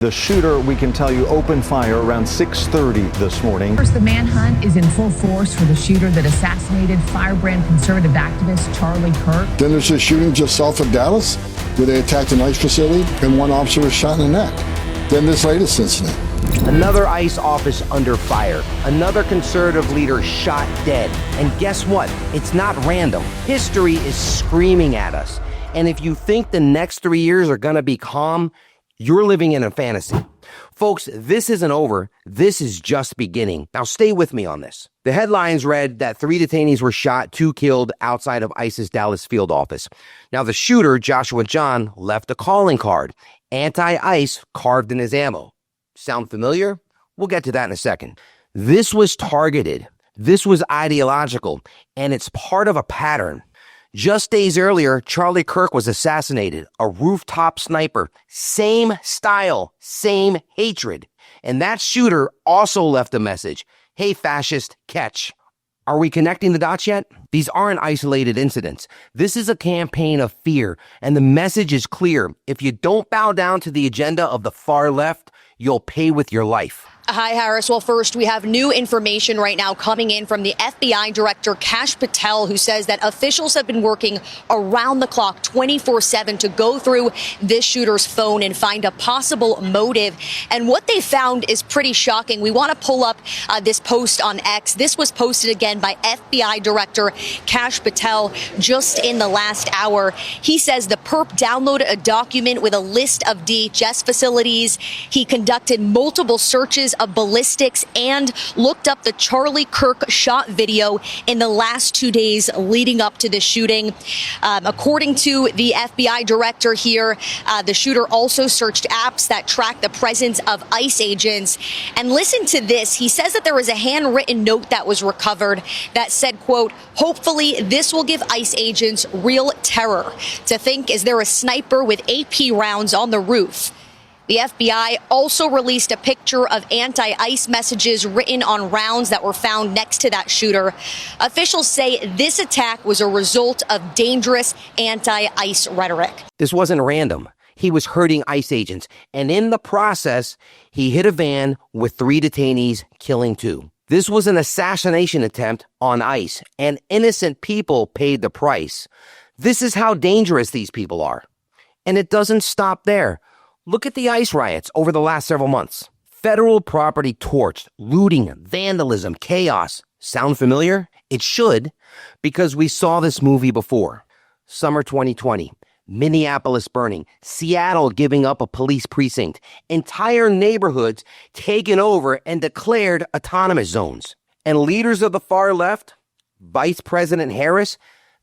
The shooter, we can tell you, opened fire around 6:30 this morning. First, the manhunt is in full force for the shooter that assassinated firebrand conservative activist Charlie Kirk. Then there's a shooting just south of Dallas where they attacked an ICE facility and one officer was shot in the neck. Then this latest incident. Another ICE office under fire. Another conservative leader shot dead. And guess what? It's not random. History is screaming at us. And if you think the next 3 years are going to be calm, you're living in a fantasy. Folks, this isn't over. This is just beginning. Now stay with me on this. The headlines read that 3 detainees were shot, 2 killed outside of ICE's Dallas field office. Now the shooter, Joshua John, left a calling card. Anti-ICE carved in his ammo. Sound familiar? We'll get to that in a second. This was targeted. This was ideological. And it's part of a pattern. Just days earlier, Charlie Kirk was assassinated, a rooftop sniper. Same style, same hatred. And that shooter also left a message. Hey, fascist, catch. Are we connecting the dots yet? These aren't isolated incidents. This is a campaign of fear, and the message is clear. If you don't bow down to the agenda of the far left, you'll pay with your life. Hi, Harris. Well, first, we have new information right now coming in from the FBI Director Kash Patel, who says that officials have been working around the clock 24/7 to go through this shooter's phone and find a possible motive. And what they found is pretty shocking. We want to pull up this post on X. This was posted again by FBI Director Kash Patel just in the last hour. He says the perp downloaded a document with a list of DHS facilities. He conducted multiple searches of ballistics and looked up the Charlie Kirk shot video in the last 2 days leading up to the shooting. According to the FBI director here, the shooter also searched apps that track the presence of ICE agents. And listen to this. He says that there was a handwritten note that was recovered that said, quote, hopefully this will give ICE agents real terror to think, is there a sniper with AP rounds on the roof? The FBI also released a picture of anti-ICE messages written on rounds that were found next to that shooter. Officials say this attack was a result of dangerous anti-ICE rhetoric. This wasn't random. He was hurting ICE agents, and in the process, he hit a van with 3 detainees, killing 2. This was an assassination attempt on ICE, and innocent people paid the price. This is how dangerous these people are. And it doesn't stop there. Look at the ICE riots over the last several months. Federal property torched, looting, vandalism, chaos. Sound familiar? It should, because we saw this movie before. Summer 2020, Minneapolis burning, Seattle giving up a police precinct, entire neighborhoods taken over and declared autonomous zones. And leaders of the far left, Vice President Harris,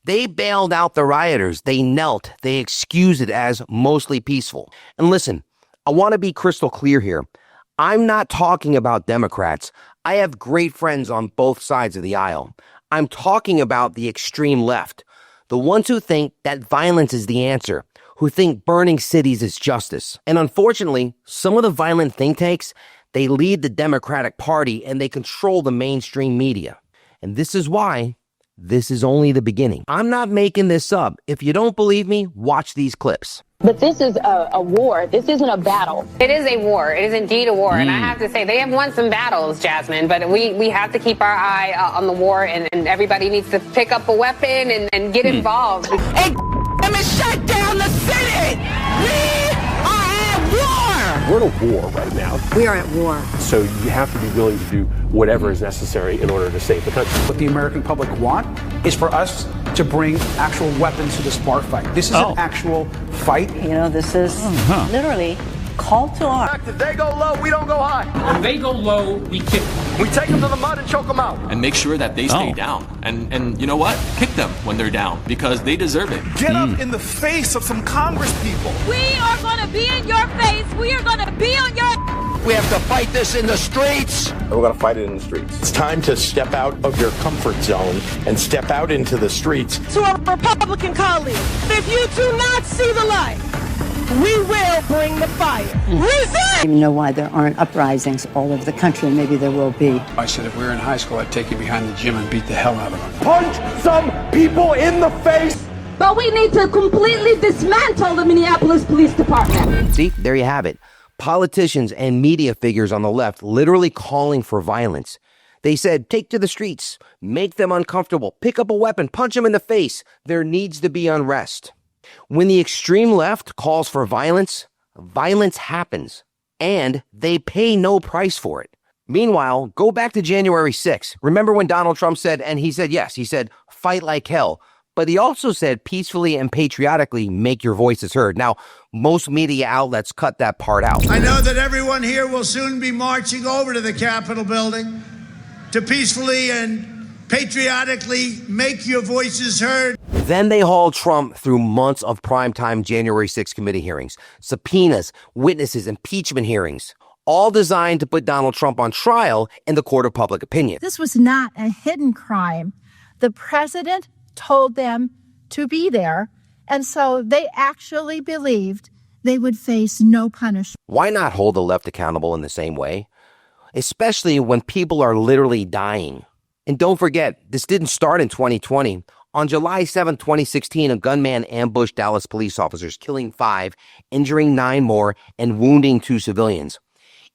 they bailed out the rioters. They knelt. They excused it as mostly peaceful. And listen, I want to be crystal clear here. I'm not talking about Democrats. I have great friends on both sides of the aisle. I'm talking about the extreme left, the ones who think that violence is the answer, who think burning cities is justice. And unfortunately, some of the violent think tanks, they lead the Democratic Party and they control the mainstream media. And this is why this is only the beginning. I'm not making this up. If you don't believe me, watch these clips. But this is a war. This isn't a battle. It is a war. It is indeed a war. And I have to say, they have won some battles, Jasmine, but we have to keep our eye on the war, and everybody needs to pick up a weapon and get involved. Hey, let me shut down the Senate! We are at war! We're in a war right now. We are at war. So you have to be willing to do whatever is necessary in order to save the country. What the American public want is for us to bring actual weapons to this bar fight. This is an actual fight. You know, this is literally call to arms. If they go low, we don't go high. When they go low, we kick them. We take them to the mud and choke them out. And make sure that they stay down. And you know what? Kick them when they're down, because they deserve it. Get up in the face of some Congress people. We are going to be in your face. We are going to be on your... We have to fight this in the streets. And we're going to fight it in the streets. It's time to step out of your comfort zone and step out into the streets. To our Republican colleagues, if you do not see the light, we will bring the fire. Resist! You know why there aren't uprisings all over the country? Maybe there will be. I said if we were in high school, I'd take you behind the gym and beat the hell out of them. Punch some people in the face. But we need to completely dismantle the Minneapolis Police Department. See, there you have it. Politicians and media figures on the left literally calling for violence. They said, take to the streets, make them uncomfortable, pick up a weapon, punch them in the face. There needs to be unrest. When the extreme left calls for violence, violence happens, and they pay no price for it. Meanwhile, go back to January 6th. Remember when Donald Trump said, and he said, yes, he said, fight like hell. But he also said peacefully and patriotically make your voices heard. Now, most media outlets cut that part out. I know that everyone here will soon be marching over to the Capitol building to peacefully and patriotically make your voices heard. Then they hauled Trump through months of primetime January 6th committee hearings, subpoenas, witnesses, impeachment hearings, all designed to put Donald Trump on trial in the court of public opinion. This was not a hidden crime. The president told them to be there, and so they actually believed they would face no punishment. Why not hold the left accountable in the same way? Especially when people are literally dying. And don't forget, this didn't start in 2020. On July 7, 2016, a gunman ambushed Dallas police officers, killing 5, injuring 9 more, and wounding 2 civilians.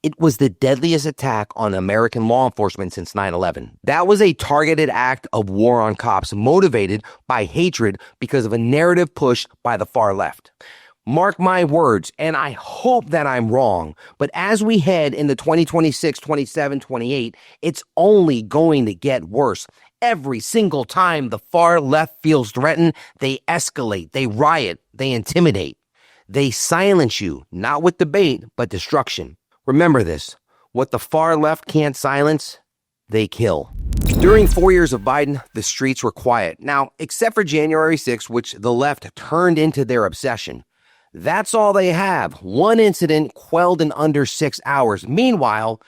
It was the deadliest attack on American law enforcement since 9/11. That was a targeted act of war on cops, motivated by hatred because of a narrative push by the far left. Mark my words, and I hope that I'm wrong, but as we head into 2026, 27, 28, it's only going to get worse. Every single time the far left feels threatened, they escalate, they riot, they intimidate. They silence you, not with debate, but destruction. Remember this, what the far left can't silence, they kill. During 4 years of Biden, the streets were quiet. Now, except for January 6th, which the left turned into their obsession. That's all they have. One incident quelled in under 6 hours. Meanwhile,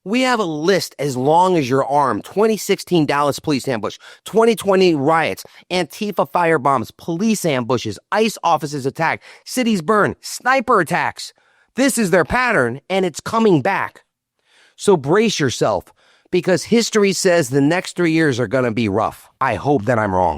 we have a list as long as your arm. 2016 Dallas police ambush, 2020 riots, Antifa firebombs, police ambushes, ICE offices attacked, cities burned, sniper attacks. This is their pattern, and it's coming back. So brace yourself, because history says the next 3 years are going to be rough. I hope that I'm wrong.